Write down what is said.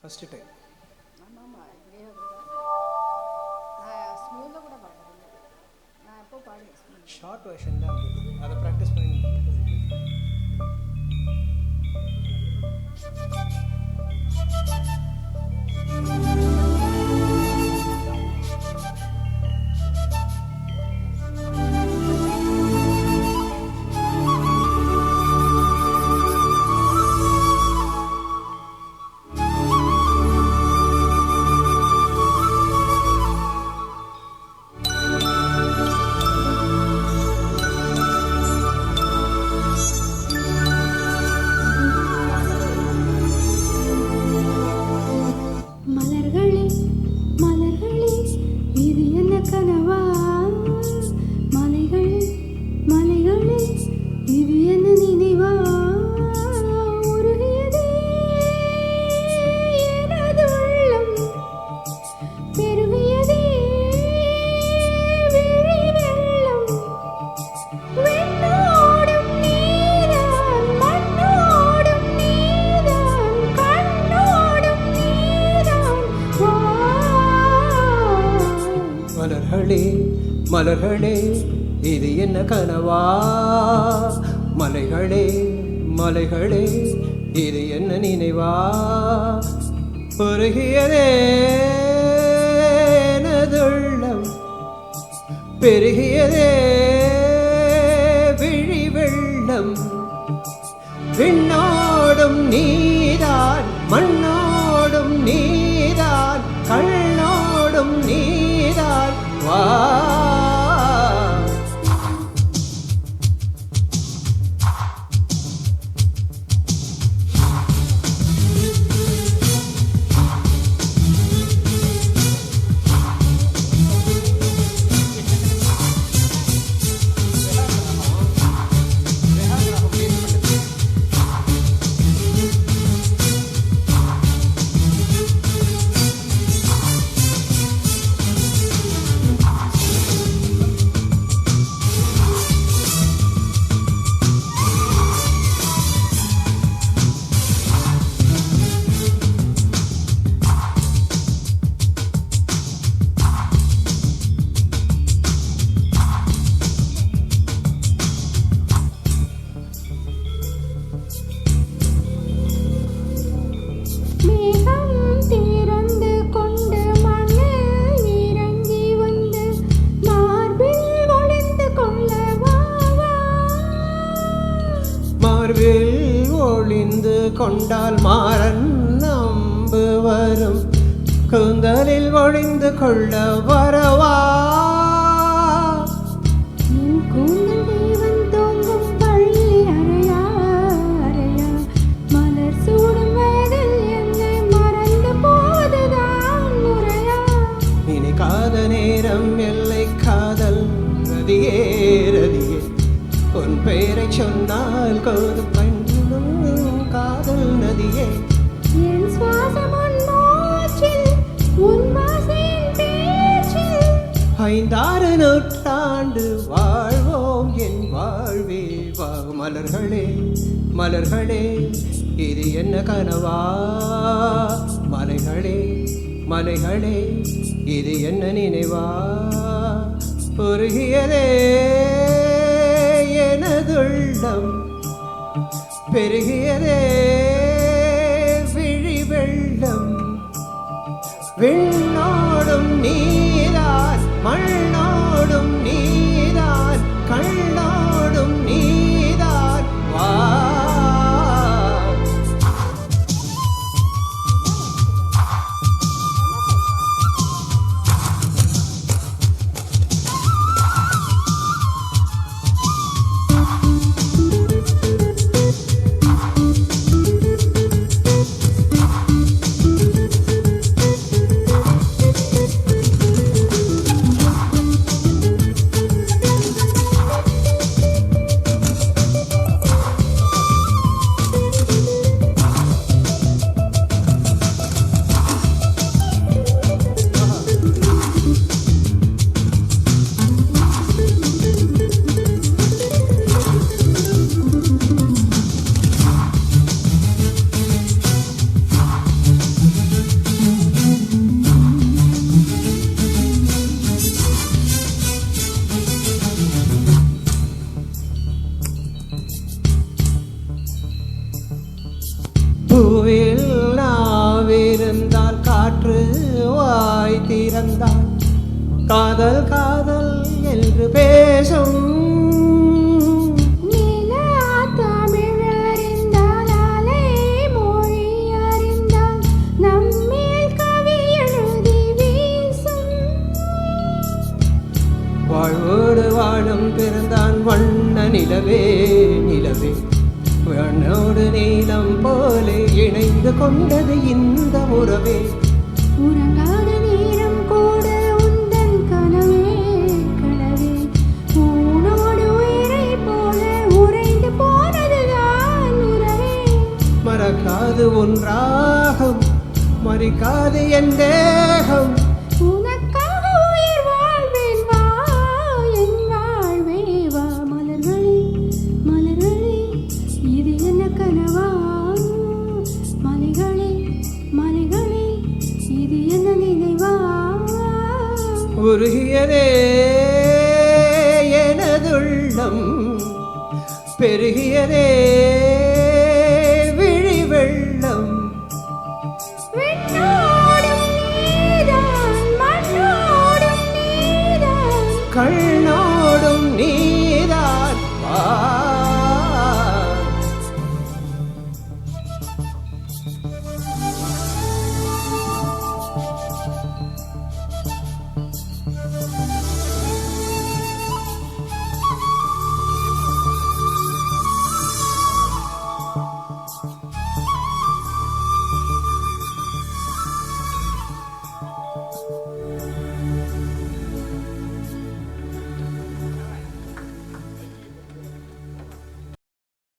First time. ஆமாம்மா, இப்படியே நான் ஸ்மூத்தாக கூட பாடுறேன். நான் எப்போ பாடுவேன் ஷார்ட் வெர்ஷன் தான் இருக்குது, அதை ப்ராக்டிஸ் பண்ணி. மலர்களே மலர்களே இது என்ன கனவா, மலைகளே மலைகளே இது என்ன நினைவா, உருகியதே எனதுள்ளம், பெருகியதே விழி வெள்ளம், விண்ணோடும் நீதான் மண்ணோடும் நீதான் கண்ணோடும் நீதான் வா. மார்பில் ஒளிந்து கொண்டால் மாறன் நம்பு வரும், கூந்தலில் ஒளிந்து கொள்ள வரவா. நினைக்காத நேரம் எல்லை காதல் ரதியே ரதியே, உன் பெயரை சொன்னால் கோது கண்ணும் காதல் நதியே. என் சுவாசம் உன் மூச்சில், உன் வாசையின் பேச்சில். 5-6 நூற்றாண்டு வாழ்வோம் என் வாழ்வே வா. மலர்களே மலர்களே இது என்ன கனவா, மலைகளே மலைகளே இது என்ன நினைவா, உருகியதே எனதுள்ளம், பெருகியதே விழி வெள்ளம், விண்ணோடும் நீதான் மண்ணோடும் நீதான் கண்ணோடும் நீதான் வா. காதல் காதல் என்று பேசும் நிலா தமிழ் அறிந்தால் அலை மொழி அறிந்தால் நம்மேல் கவி எழுதி வீசும். வாழ்வோடு வாழும் பிறந்தான் வண்ண நிலவே நிலவே வண்ணோடு நீலம் போலே இணைந்து கொண்டது இந்த உறவே. உறங்காத நேரம் கூட உந்தன் கனவே கனவே உன்னோடு உயிரை போல உறைந்து போனதுதான் உறவே. மறக்காது ஒன்றாகும் மறிக்காது என் தேகம். உனக்காக உயிர் வாழ்வேன் வா என் வாழ்வே வா. மலர்களே மலர்களே இது என்ன கனவா? மலைகளே மலைகளே இது என்ன நினைவா? உருகியதே எனதுள்ளம் பெருகியதே